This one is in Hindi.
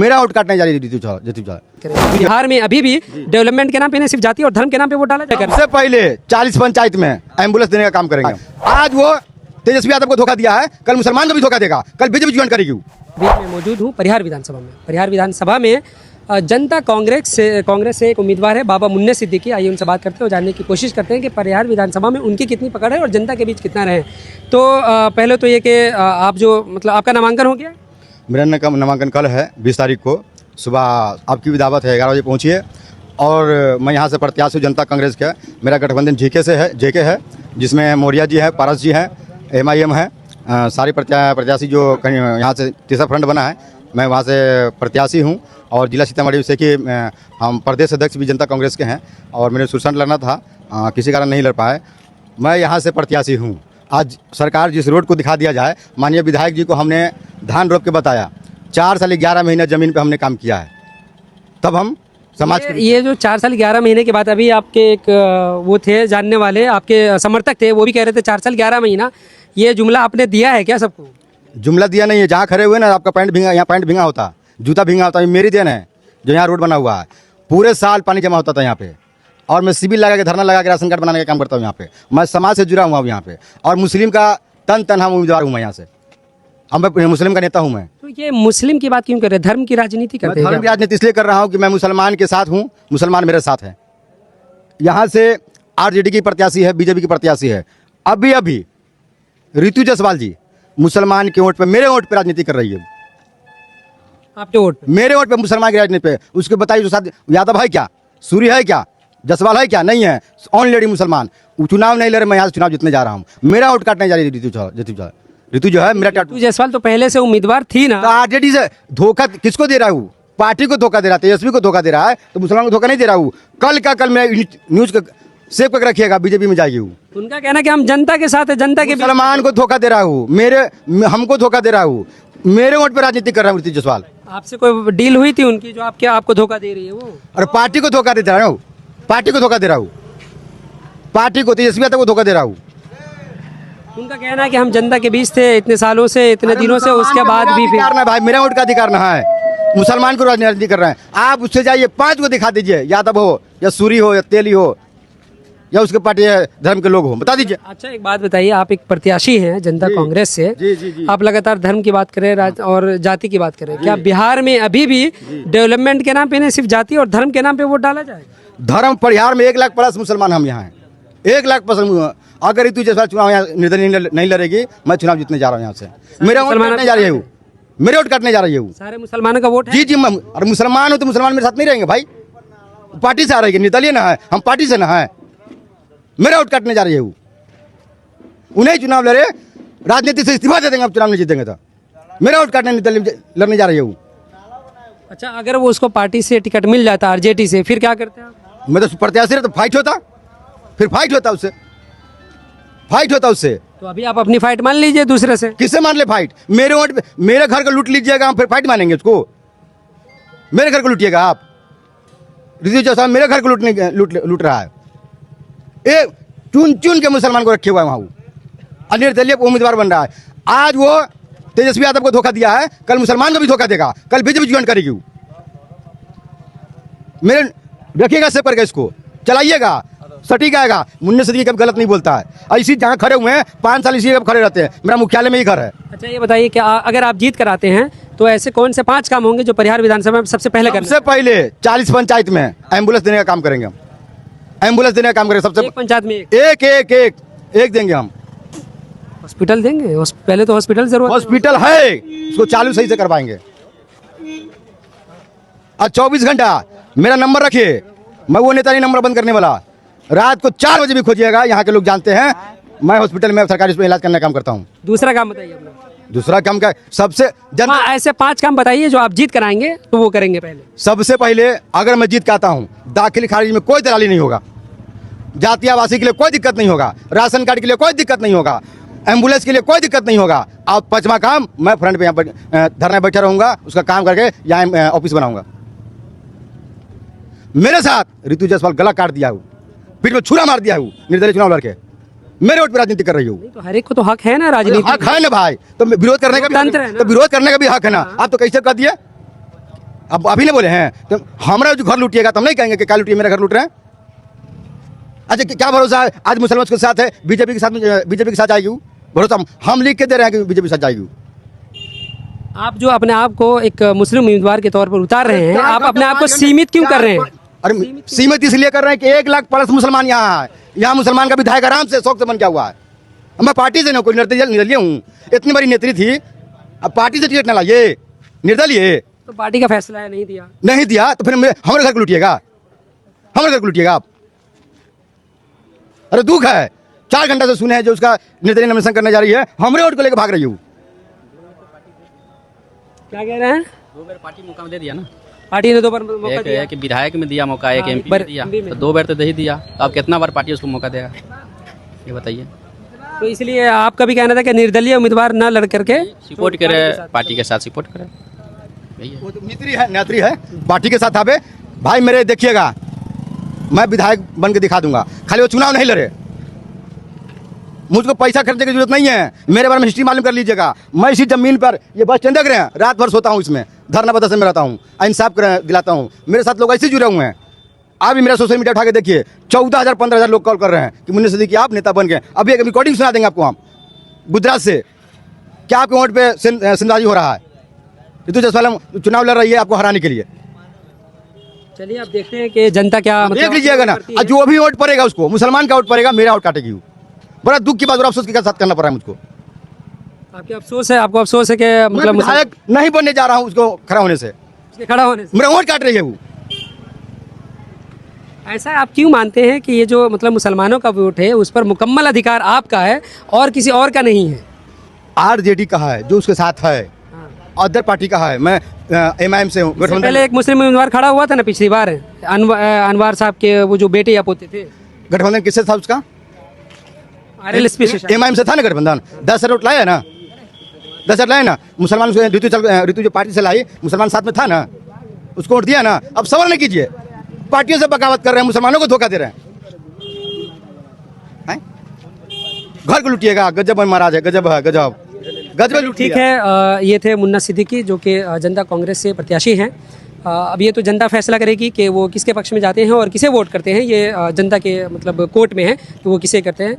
मेरा वोट काटने जा रही है ऋतु झा। बिहार में अभी भी डेवलपमेंट के नाम पे नहीं, सिर्फ जाति और धर्म के नाम पे वोट डाला जाएगा। सबसे पहले 40 पंचायत में एम्बुलेंस देने का काम करेंगे। आज वो तेजस्वी यादव को धोखा दिया है, कल मुसलमान को भी धोखा देगा, कल बीजेपी ज्वाइन करेगी। बीच में मौजूद हूँ परिहार विधानसभा में। परिहार विधानसभा में जनता कांग्रेस से एक उम्मीदवार है बाबा मुन्ने सिद्दीकी। आइए उनसे बात करते हैं और जानने की कोशिश करते हैं कि परिहार विधानसभा में उनकी कितनी पकड़ है और जनता के बीच कितना रहे। तो पहले तो ये कि आप जो मतलब आपका नामांकन हो गया? मेरा नामांकन कल है 20 तारीख को सुबह। आपकी भी दावत है, 11 बजे पहुँचिए। और मैं यहाँ से प्रत्याशी हूँ जनता कांग्रेस के। मेरा गठबंधन जेके है, जिसमें मौर्या जी है, पारस जी हैं, MIM है। सारी प्रत्याशी जो यहाँ से तीसरा फ्रंट बना है, मैं वहाँ से प्रत्याशी हूँ। और जिला सीतामढ़ी से कि हम प्रदेश अध्यक्ष भी जनता कांग्रेस के हैं और मैंने सुरसंड लड़ना था, किसी कारण नहीं लड़ पाए। मैं यहाँ से प्रत्याशी हूँ। आज सरकार जिस रोड को दिखा दिया जाए, माननीय विधायक जी को हमने धान रोप के बताया, 4 साल 11 महीने ज़मीन पे हमने काम किया है। तब हम समाज ये जो 4 साल 11 महीने के बाद अभी आपके एक वो थे जानने वाले, आपके समर्थक थे, वो भी कह रहे थे 4 साल 11 महीना। ये जुमला आपने दिया है क्या सबको? जुमला दिया नहीं है। जहाँ खड़े हुए ना, आपका पैंट भींगा, यहाँ पैंट भींगा होता, जूता भींगा होता, मेरी देन है जो यहाँ रोड बना हुआ है। पूरे साल पानी जमा होता था यहाँ पे, और मैं सिविल लगा के धरना लगा के राशन कार्ड बनाने का काम करता हूँ यहाँ पे। मैं समाज से जुड़ा हुआ हूँ यहाँ पे, और मुस्लिम का तन हम उम्मीदवार हूँ मैं यहाँ से। हम मुस्लिम का नेता हूँ मैं। तो ये मुस्लिम की बात क्यों कर रहे हैं? धर्म की राजनीति करते हैं? धर्म की राजनीति इसलिए कर रहा हूँ कि मैं मुसलमान के साथ हूँ, मुसलमान मेरे साथ है। यहाँ से RJD की प्रत्याशी है, BJP की प्रत्याशी है। अभी ऋतु जायसवाल जी मुसलमान के वोट पे, मेरे वोट पे राजनीति कर रही है। आपके वोट पे? मेरे वोट पे मुसलमान की राजनीति पे। उसके बताइए, जो साथ यादव है क्या, सूर्य है क्या, जायसवाल है क्या? नहीं है। ऑन लेडी मुसलमान। चुनाव नहीं लड़े, मैं यहाँ से चुनाव जीतने जा रहा हूँ। मेरा वोट काटने जा रही है ऋतु जो है मेरा। ऋतु जायसवाल तो पहले से उम्मीदवार थी ना। तो RJD से धोखा किसको दे रहा हूँ? पार्टी को धोखा दे रहा है, तेजस्वी को धोखा दे रहा है, तो मुसलमान को धोखा नहीं दे रहा हूँ। कल मैं न्यूज का सेव करके रखिएगा, बीजेपी में जाएगी। उनका कहना कि हम जनता के साथ है, जनता के मुसलमान को धोखा दे रहा हूँ, हमको धोखा दे रहा हूँ। मेरे वोट पर राजनीति कर रहा हूँ ऋतु जायसवाल। आपसे कोई डील हुई थी उनकी जो आपको धोखा दे रही है वो? और पार्टी को धोखा दे रहा हूँ, पार्टी को धोखा दे रहा हूँ, पार्टी को, तेजस्वी यादव को धोखा दे रहा हूँ। उनका कहना है कि हम जनता के बीच थे इतने सालों से, इतने दिनों से, उसके बाद भी ना भाई, मेरा वोट का अधिकार ना है। मुसलमान को राजनीति कर रहे हैं आप। उससे जाइए 5 को दिखा दीजिए, यादव हो या सूरी हो या तेली हो या उसके पार्टी धर्म के लोग हो, बता दीजिए। अच्छा एक बात बताइए, आप एक प्रत्याशी हैं जनता कांग्रेस से। जी। आप लगातार धर्म की बात करें और जाति की बात करें, क्या बिहार में अभी भी डेवलपमेंट के नाम पे नहीं, सिर्फ जाति और धर्म के नाम पे वोट डाला जाएगा? धर्म परिहार में 1 लाख प्लस मुसलमान हम यहाँ हैं, 1 लाख प्लस। अगर ऋतु जायसवाल चुनाव यहाँ निर्दलीय नहीं लड़ेगी, मैं चुनाव जीतने जा रहा हूँ यहाँ से। मेरा वोट काटने जा रही है, मेरे वोट काटने जा रही है। सारे मुसलमानों का वोट है? जी। और मुसलमान हो तो मुसलमान मेरे साथ नहीं रहेंगे भाई। पार्टी से आ रही है, निर्दलीय ना है, हम पार्टी से ना है। मेरा वोट काटने जा रही है। उन्हें चुनाव लड़े, राजनीति से इस्तीफा दे देंगे, अब चुनाव नहीं जीतेंगे तो। मेरा वोट काटने लड़ने जा रही है। अच्छा अगर वो उसको पार्टी से टिकट मिल जाता RJD से, फिर क्या करते आप? मैं तो प्रत्याशी रहा, तो फाइट होता, फिर फाइट होता उससे, फाइट होता उससे। तो अभी आप अपनी फाइट मान लीजिए दूसरे से। किससे मान ले फाइट? मेरे वोट पे मेरे घर को लूट लीजिएगा, हम फिर फाइट मानेंगे उसको। मेरे घर को लूटिएगा आप। ऋतु जायसवाल मेरे घर को लूट रहा है। एक चुन के मुसलमान को रखे हुआ है वहाँ, निर्दलीय उम्मीदवार बन रहा है। आज वो तेजस्वी यादव को धोखा दिया है, कल मुसलमान को भी धोखा देगा, कल बीजेपी ज्वाइन करेगी। मेरे रखिएगा सेव करके, इसको चलाइएगा, सटीक आएगा। मुन्ने सिद्दीकी कभी गलत नहीं बोलता है। इसी जहाँ खड़े हुए हैं 5 साल इसी खड़े रहते हैं। मेरा मुख्यालय में ही घर है। अच्छा ये बताइए कि अगर आप जीत कर आते हैं तो ऐसे कौन से 5 काम होंगे जो परिहार विधानसभा में सबसे पहले करना? सबसे पहले 40 पंचायत में एम्बुलेंस देने का काम करेंगे हम। एम्बुलेंस देने का काम करेंगे सबसे। एक पंचायत में एक देंगे हम। हॉस्पिटल देंगे? पहले तो हॉस्पिटल जरूर। हॉस्पिटल है, उसको चालू सही से करवाएंगे। और 24 घंटा मेरा नंबर रखिए, मैं वो नेता नहीं नंबर बंद करने वाला। रात को 4 बजे भी खोजिएगा, यहाँ के लोग जानते हैं मैं हॉस्पिटल में सरकारी इलाज करने का काम करता हूँ। दूसरा काम बताइए अपना। दूसरा काम क्या? सबसे ऐसे 5 काम बताइए जो आप जीत कर आएंगे तो वो करेंगे पहले। सबसे पहले अगर मैं जीत के आता हूँ, दाखिल खारिज में कोई दलाली नहीं होगा, जाति आवासी के लिए कोई दिक्कत नहीं होगा, राशन कार्ड के लिए कोई दिक्कत नहीं होगा, एम्बुलेंस के लिए कोई दिक्कत नहीं होगा। और 5वां काम, मैं फ्रंट पे यहाँ धरने बैठा रहूंगा, उसका काम करके यहाँ ऑफिस बनाऊंगा। मेरे साथ ऋतु जायसवाल गला काट दिया हूँ, पीठ में छुरा मार दिया हूँ, निर्दलीय चुनाव लड़के मेरे वोट पर राजनीति कर रही हूँ। तो हर एक को तो हक है ना राजनीति। हक है ना भाई, तो विरोध करने का भी तंत्र है ना। तो विरोध करने का भी हक है ना। आप तो कैसे कर दिए? अब अभी नहीं बोले हैं तो हमारा जो घर लूटिएगा तो हम नहीं कहेंगे कि क्या लूटिए, मेरा घर लूट रहे हैं। अच्छा क्या भरोसा है आज मुसलमान के साथ है, बीजेपी के साथ जाएगी वो? भरोसा हम लिख के दे रहे हैं कि बीजेपी के साथ जाएगी। आप जो अपने आप को एक मुस्लिम उम्मीदवार के तौर पर उतार रहे हैं, आप अपने आप को सीमित क्यों कर रहे हैं? अरे सीमित इसलिए कर रहे हैं कि 1 लाख प्लस मुसलमान यहाँ है, यहाँ मुसलमान का विधायक आराम से शौक से बन गया हुआ है। मैं पार्टी से नहीं कोई निर्दलीय हूँ, इतनी बड़ी नेत्री थी, अब पार्टी से टिकट न लाइए, निर्दलीय तो पार्टी का फैसला है, नहीं दिया तो फिर हमारे घर को लूटिएगा, हमारे घर को लूटिएगा आप। अरे दुख है, 4 घंटा से सुने हैं जो उसका निर्दलीय नॉमिनेशन करने जा रही है, हमारे वोट को लेकर भाग रही हूँ। क्या कह रहे हैं? 2 बार पार्टी मौका दे दिया ना, पार्टी ने 2 बार मौका एक दिया। है कि विधायक में दिया मौका, एक एमपी में दिया, MP में। तो 2 बार तो दे ही दिया, तो अब कितना बार पार्टी उसको मौका देगा, ये बताइए। तो इसलिए आपका भी कहना था कि निर्दलीय उम्मीदवार न लड़ करके सपोर्ट करे, पार्टी के साथ सपोर्ट करे, यही है। वो तो नेत्री है पार्टी के साथ आवे। भाई मेरे देखिएगा, मैं विधायक बन के दिखा दूंगा, खाली वो चुनाव नहीं लड़े, मुझको पैसा खर्चने की जरूरत नहीं है। मेरे बारे में हिस्ट्री मालूम कर लीजिएगा। मैं इसी जमीन पर, ये बस स्टैंड देख रहे हैं, रात भर सोता हूँ इसमें, धरना बदल से में रहता हूँ, इंसाफ दिलाता हूँ। मेरे साथ लोग ऐसे जुड़े हुए हैं, आप भी मेरा सोशल मीडिया उठा के देखिए, 14,000 15,000 लोग कॉल कर रहे हैं कि मुन्ने सिद्दीकी आप नेता बन गए। अभी एक रिकॉर्डिंग सुना देंगे आपको हम गुजरात से, क्या आपके वोट पे सिंधाजी हो रहा है। ऋतु जायसवाल चुनाव लड़ रही है आपको हराने के लिए। चलिए अब देखते हैं कि जनता क्या देख लीजिएगा ना, करती है। जो भी वोट पड़ेगा उसको, मुसलमान का वोट पड़ेगा, मेरा वोट काटेगी वो। बड़ा दुख की बात और अफसोस के साथ करना पड़ रहा है मुझको। आपको अफसोस है कि मैं मतलब विधायक नहीं बनने जा रहा हूँ उसको खड़ा होने से, उसके खड़ा होने से। मेरा वोट काट रही है वो। ऐसा आप क्यों मानते हैं कि ये जो मतलब मुसलमानों का वोट है उस पर मुकम्मल अधिकार आपका है और किसी और का नहीं है? आरजेडी का है जो उसके साथ है, अदर पार्टी का है। मैं एमआईएम से हूँ। इससे पहले एक मुस्लिम उम्मीदवार खड़ा हुआ था ना पिछली बार, अनवार साहब के वो जो बेटे या पोते थे। गठबंधन किससे था उसका? RLSP से शायद। एमआईएम से था ना गठबंधन। 10 वोट लाया ना, 10 लाया ना मुसलमान। ऋतु जो पार्टी से लाई, मुसलमान साथ में था ना, उसको वोट दिया ना। अब सवाल नहीं कीजिए, पार्टियों से बगावत कर रहे हैं, मुसलमानों को धोखा दे रहे हैं। घर को लूटिएगा, गजब महाराज है, गजब है, गजब लूट। ठीक है, ये थे मुन्ना सिद्दीकी जो कि जनता कांग्रेस से प्रत्याशी हैं। अब ये तो जनता फैसला करेगी कि वो किसके पक्ष में जाते हैं और किसे वोट करते हैं। ये जनता के मतलब कोर्ट में है कि वो किसे करते हैं।